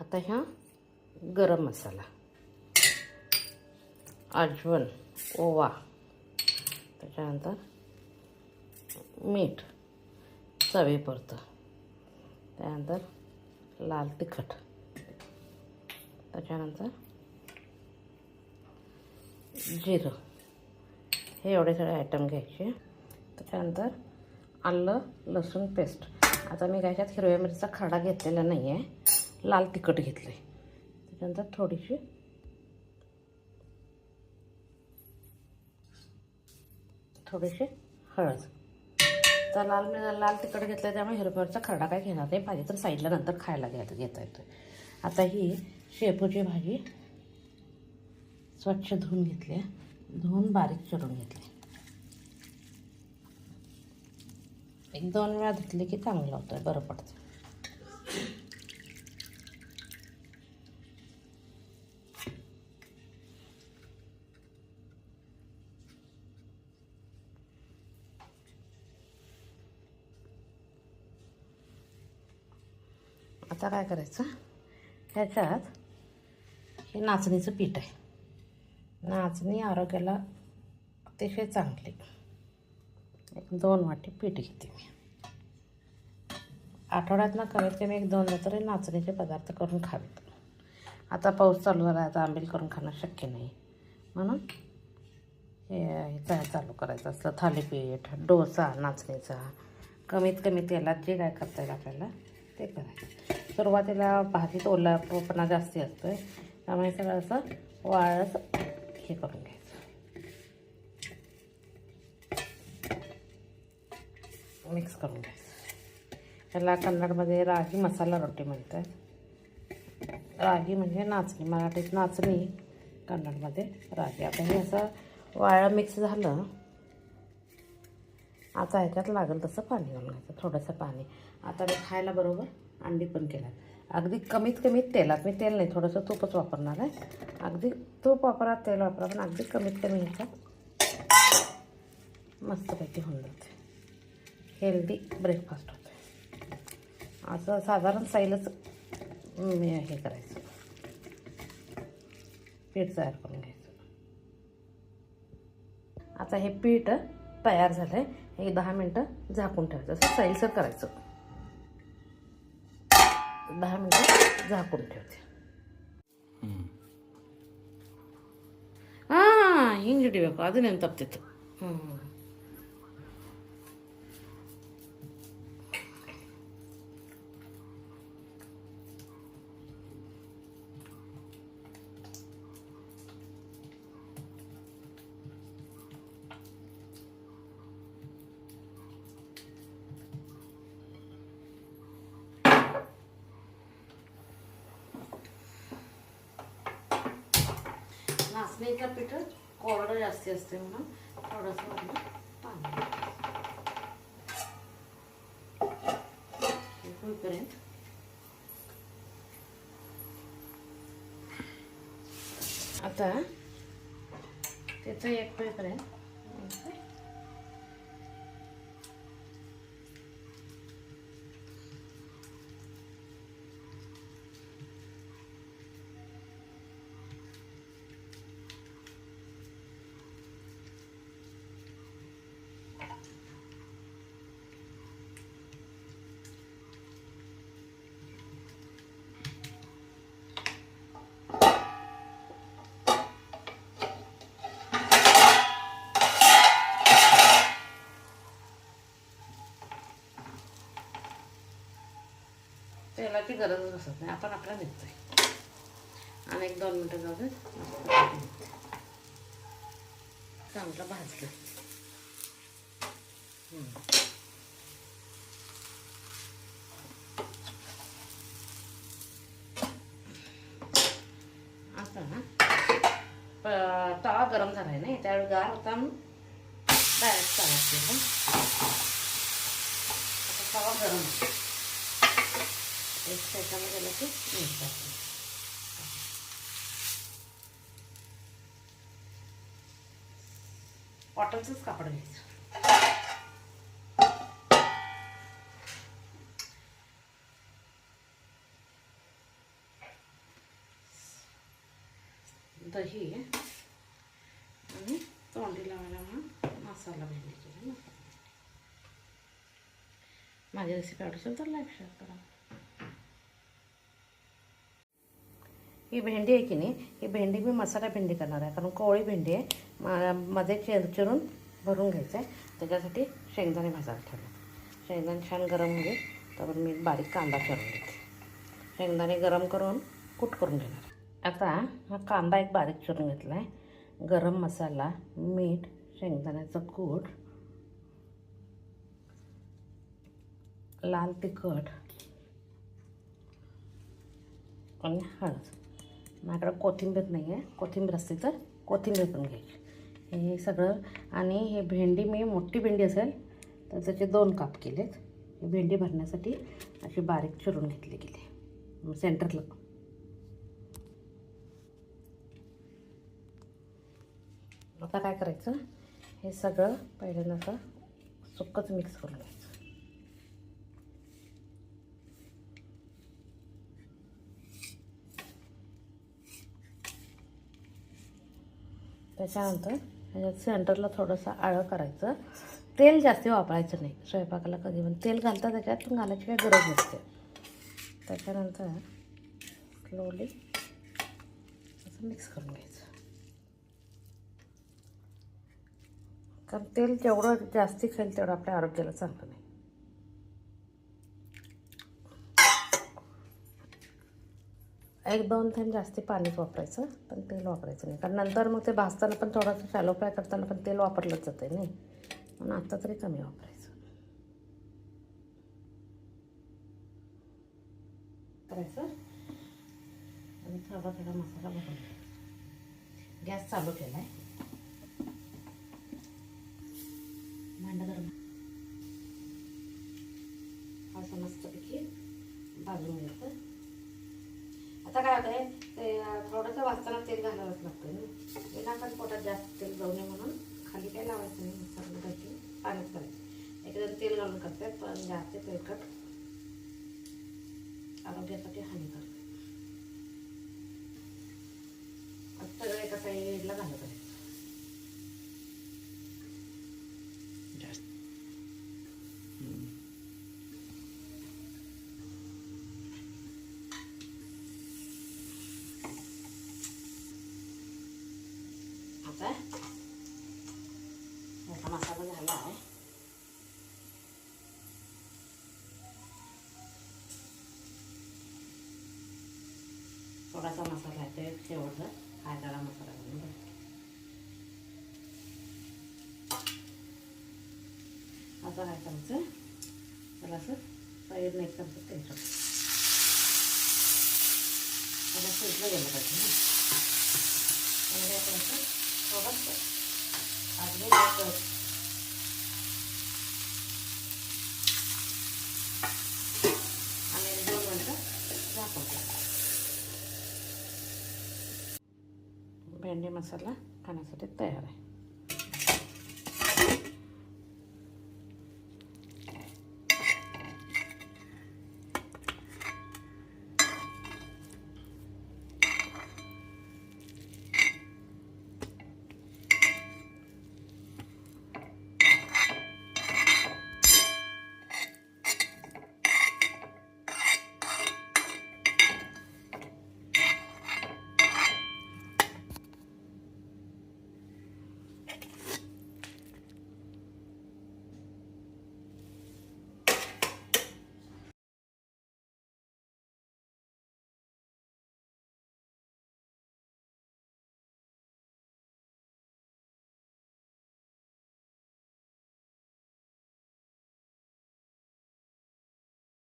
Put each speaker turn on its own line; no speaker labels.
आता ह्या गरम मसाला, अजवण, ओवा, त्याच्यानंतर मीठ चवीपुरतं, त्यानंतर लाल तिखट, त्याच्यानंतर जिरं, हे एवढे सगळे आयटम घ्यायचे. त्याच्यानंतर आलं लसूण पेस्ट. आता मी काय ह्याच्यात हिरव्या मिरचीचा खडा घेतलेला नाही आहे, लाल तिखट घेतलं आहे. त्याच्यानंतर थोडीशी हळद. तर लाल तिखट घेतलं त्यामुळे हिरव्या मिरचीचा खरडा काय घेणार नाही, पाहिजे तर साईडला नंतर खायला घेता येतो. आता ही शेपूची भाजी स्वच्छ धुवून घेतली, धुवून बारीक चिरून घेतली. 1-2 वेळा धुतली की चांगलं होतं, बरं पडतं. आता काय करायचं, ह्याच्यात हे नाचणीचं पीठ आहे. नाचणी आरोग्याला अतिशय चांगली. 1-2 वाटी पीठ घेते मी. आठवड्यातनं कमीत कमी 1-2दा तरी नाचणीचे पदार्थ करून खावेत. आता पाऊस चालू झाला, आता आंबील करून खाणं शक्य नाही, म्हणून हे चालू करायचं असतं. थालीपीठ, डोसा नाचणीचा, कमीत कमी तेलात जे काय करता येईल आपल्याला ते करायचं. सुरुवातीला भाजीत ओलापणा जास्ती असतो, त्यामुळे सगळं असं वाळच हे करून घ्यायचं, मिक्स करून घ्यायचं. त्याला कन्नडमध्ये रागी मसाला रोटी म्हणतात. रागी म्हणजे नाचणी, मराठीत नाचणी, कन्नडमध्ये रागी. आता हे असं वाळं मिक्स झालं. आता ह्याच्यात लागेल तसं पाणी घालून घ्यायचं, थोडंसं पाणी. आता मी खायला बरोबर अंडी पण केलं, अगदी कमीत कमी तेलात. मी तेल नाही, थोडंसं तूपच वापरणार आहे. अगदी तूप वापरा, तेल वापरा, पण अगदी कमीत कमी ह्याच्यात मस्तपैकी होऊन जाते. हेल्दी ब्रेकफास्ट होते. असं साधारण साईलच हे करायचं, पीठ तयार करून घ्यायचं. आता हे पीठ तयार झालं आहे, हे 10 मिनटं झाकून ठेवायचं. असं सैलसर करायचं. 10 मिनटं झाकून ठेवते. ಹಿಂಗೆ ಹಿಡಿಬೇಕು, ಅದು ನೆನ್ ತಪ್ತಿತ್ತು. नाचणीचं पीठ कोरडं जास्ती असते म्हणून थोडंसं पाणी होईपर्यंत आता त्याचं एक होईपर्यंत तेलाची गरज नसत नाही, आपण आपला निघतोय. आणि 1-2 मिनटं जाऊ दे, चांगलं भाजलं. आता ना तवा गरम झाला आहे, नाही त्यावेळी गार होता, डायरेक्ट तवा केला. आता तवा गरम एक त्याच्यामध्ये गेलं की कॉटनचंच कापड घ्यायचं. दही आणि तोंडी लावायला म्हणून मसाला भेंडी केला. माझी रेसिपी आवडत असेल तर लाईक शेअर करा. ही भेंडी आहे की नाही, ही भेंडी मी मसाला भेंडी करणार आहे, कारण कोवळी भेंडी आहे. मध्ये चिरून भरून घ्यायचं आहे. त्याच्यासाठी शेंगदाणे भाजायला ठेवले. शेंगदाणे छान गरम होते तर मी बारीक कांदा चिरून घेते. शेंगदाणे गरम करून कूट करून घेणार. आता हा कांदा एक बारीक चिरून घेतला आहे. गरम मसाला, मीठ, शेंगदाण्याचं कूट, लाल तिखट आणि हळद. माझ्याकडं कोथिंबीर नाही आहे, कोथिंबीर असते तर कोथिंबीर पण घ्यायची. हे सगळं. आणि हे भेंडी मी मोठी भेंडी असेल तर त्याचे 2 काप केलेत. ही भेंडी भरण्यासाठी अशी बारीक चिरून घेतली गेली सेंटरला. आता काय करायचं, हे सगळं पहिल्यांदा सुक्कच मिक्स करून घ्यायचं. त्याच्यानंतर ह्याच्यात सेंटरला थोडंसं आळं करायचं. तेल जास्त वापरायचं नाही स्वयंपाकाला. कधी पण तेल घालता त्याच्यात घालायची काही गरज नसते. त्याच्यानंतर स्लोली असं मिक्स करून घ्यायचं. कारण तेल जेवढं जास्ती खाईल तेवढं आपल्या आरोग्याला चांगलं नाही. एक 2 थेंब जास्ती पाणीच वापरायचं, पण तेल वापरायचं नाही. कारण नंतर मग ते भाजताना पण थोडंसं शॅलो फ्राय करताना पण तेल वापरलंच जातं नाही, म्हणून आता तरी कमी वापरायचं. आणि थोडा मसाला भरून गॅस चालू केला आहे. भांडं गरम असं मस्तपैकी भाजून घ्यायचं. आता काय होतं आहे, ते थोडंसं वाजताना तेल घालावंच लागतं ना. विनाकारण पोटात जास्त तेल जाऊ नये म्हणून खाली काही लावायचं नाही. मसाला घालायची, पाणीच करायचं. एकदा तेल घालून करतात पण जास्त तेलकट आरोग्यासाठी हानिकारक आहे. आता सगळं एका साईडला घालत आहे. आता मसाला झाला आहे. थोडासा मसाला आहे ते शेवटचा काय त्याला मसाला घालून आता काय करायचं, त्याला असं साईडने एक चमचा तेल टाकायचं. त्याला शिजलं गेलं पाहिजे ना. आणि काय करायचं, थोडंसं अगदी आणि 2 मिनटं झाकून. भेंडी मसाला खाण्यासाठी तयार आहे.